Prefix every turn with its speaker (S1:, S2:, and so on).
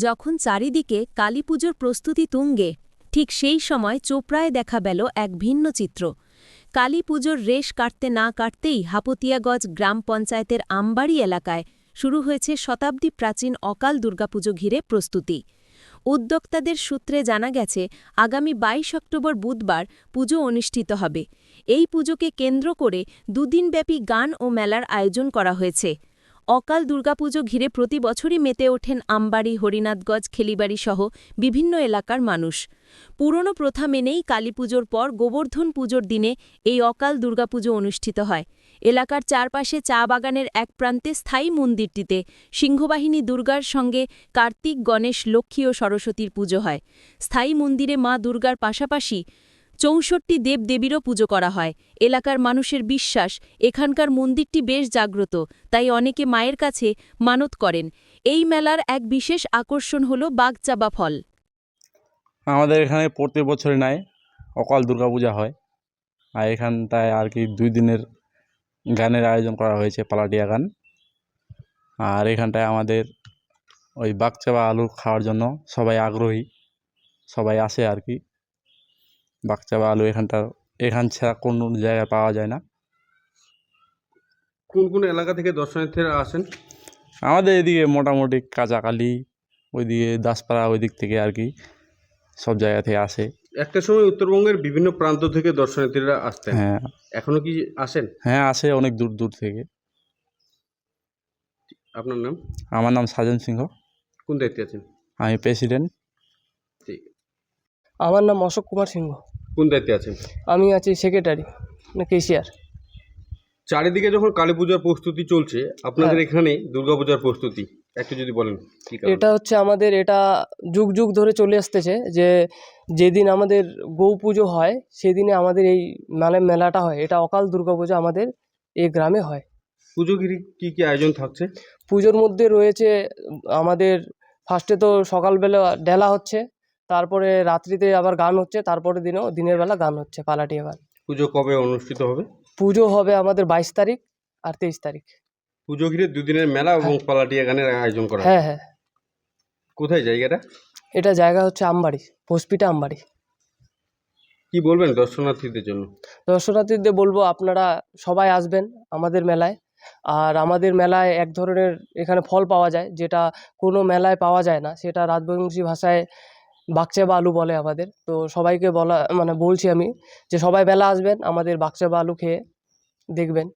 S1: যখন চারিদিকে কালীপুজোর প্রস্তুতি তুঙ্গে, ঠিক সেই সময় চোপড়ায় দেখা গেল এক ভিন্ন চিত্র। কালীপুজোর রেশ কাটতে না কাটতেই হাপতিয়াগজ গ্রাম পঞ্চায়েতের আমবাড়ি এলাকায় শুরু হয়েছে শতাব্দী প্রাচীন অকাল দুর্গাপুজো ঘিরে প্রস্তুতি। উদ্যোক্তাদের সূত্রে জানা গেছে, আগামী ২২ অক্টোবর বুধবার পুজো অনুষ্ঠিত হবে। এই পুজোকে কেন্দ্র করে দুদিনব্যাপী গান ও মেলার আয়োজন করা হয়েছে। অকাল দুর্গাপুজো ঘিরে প্রতি বছরই মেতে ওঠেন আমবাড়ি, হরিনাথগঞ্জ, খেলিবাড়ি সহ বিভিন্ন এলাকার মানুষ। পুরনো প্রথা মেনেই কালীপুজোর পর গোবর্ধন পুজোর দিনে এই অকাল দুর্গাপুজো অনুষ্ঠিত হয়। এলাকার চারপাশে চা বাগানের এক প্রান্তে স্থায়ী মন্দিরটিতে সিংহবাহিনী দুর্গার সঙ্গে কার্তিক, গণেশ, লক্ষ্মী ও সরস্বতীর পুজো হয়। স্থায়ী মন্দিরে মা দুর্গার পাশাপাশি ৬৪ দেবদেবীরও পুজো করা হয়। এলাকার মানুষের বিশ্বাস, এখানকার মন্দিরটি বেশ জাগ্রত, তাই অনেকে মায়ের কাছে মানত করেন। এই মেলার এক বিশেষ আকর্ষণ হল বাগচাবা ফল।
S2: আমাদের এখানে প্রতি বছরই নাই অকাল দুর্গাপূজা হয়, আর এখানটায় আর কি 2 দিনের গানের আয়োজন করা হয়েছে, পালাটিয়া গান। আর এখানটায় আমাদের ওই বাগচাবা আলু খাওয়ার জন্য সবাই আগ্রহী, সবাই আসে আর কি। বাগচাবা আলু এখান ছাড়া কোনো জায়গায় পাওয়া যায় না।
S3: কোন কোন এলাকা থেকে দর্শনার্থীরা আসেন?
S2: আমাদের এদিকে মোটামুটি কাঁচাকালি, ওইদিকে দাসপাড়া, ওই দিক থেকে আর কি সব জায়গা থেকে আসে।
S3: একটা সময় উত্তরবঙ্গের বিভিন্ন প্রান্ত থেকে দর্শনার্থীরা আসতেন,
S2: হ্যাঁ
S3: এখনো কি আসেন?
S2: হ্যাঁ আসে, অনেক দূর দূর থেকে।
S3: আপনার নাম?
S2: আমার নাম সাজন সিংহ,
S3: কোন দায়িত্বে আছেন?
S2: আমি প্রেসিডেন্ট।
S3: ঠিক।
S4: আমার নাম অশোক কুমার সিংহ,
S3: কোন দায়িত্বে আছেন?
S4: আমি আছি সেক্রেটারি, কেশিয়ার।
S3: চারিদিকে যখন কালী পূজার প্রস্তুতি চলছে, আপনাদের এখানে দুর্গাপূজার প্রস্তুতি একটু যদি বলেন কি কারণে?
S4: এটা হচ্ছে আমাদের, এটা যুগ যুগ ধরে চলে আসতেছে যে যেদিন আমাদের গৌ পুজো হয় সেদিনে আমাদের এই মেলাটা হয়। এটা অকাল দুর্গাপুজো আমাদের এই গ্রামে হয়।
S3: পুজো কি কি আয়োজন থাকছে?
S4: পুজোর মধ্যে রয়েছে আমাদের ফার্স্টে তো সকালবেলা ডেলা হচ্ছে, তারপরে রাত্রিতে আবার গান হচ্ছে, তারপরে দিনের বেলা গান হচ্ছে পালাটিয়া গান।
S3: পুজো কবে অনুষ্ঠিত হবে?
S4: পুজো হবে আমাদের 22 তারিখ আর 23 তারিখ।
S3: পুজো ঘিরে 2 দিনের মেলা এবং পালাটিয়া গানের আয়োজন করা হয়।
S4: হ্যাঁ হ্যাঁ।
S3: কোথায় জায়গাটা?
S4: এটা জায়গা হচ্ছে আমবাড়ি, হসপিটা আমবাড়ি।
S3: কি বলবেন দর্শনার্থীদের জন্য?
S4: দর্শনার্থীদের বলবো আপনারা সবাই আসবেন আমাদের মেলায়। আর আমাদের মেলায় এক ধরনের এখানে ফল পাওয়া যায়, যেটা কোনো মেলায় পাওয়া যায় না। সেটা রাজবংশী ভাষায় বাকচাবা আলু বলে আমাদের। তো সবাইকে বলছি আমি যে সবাই মেলা আসবেন, আমাদের বাকচাবা আলু খেয়ে দেখবেন।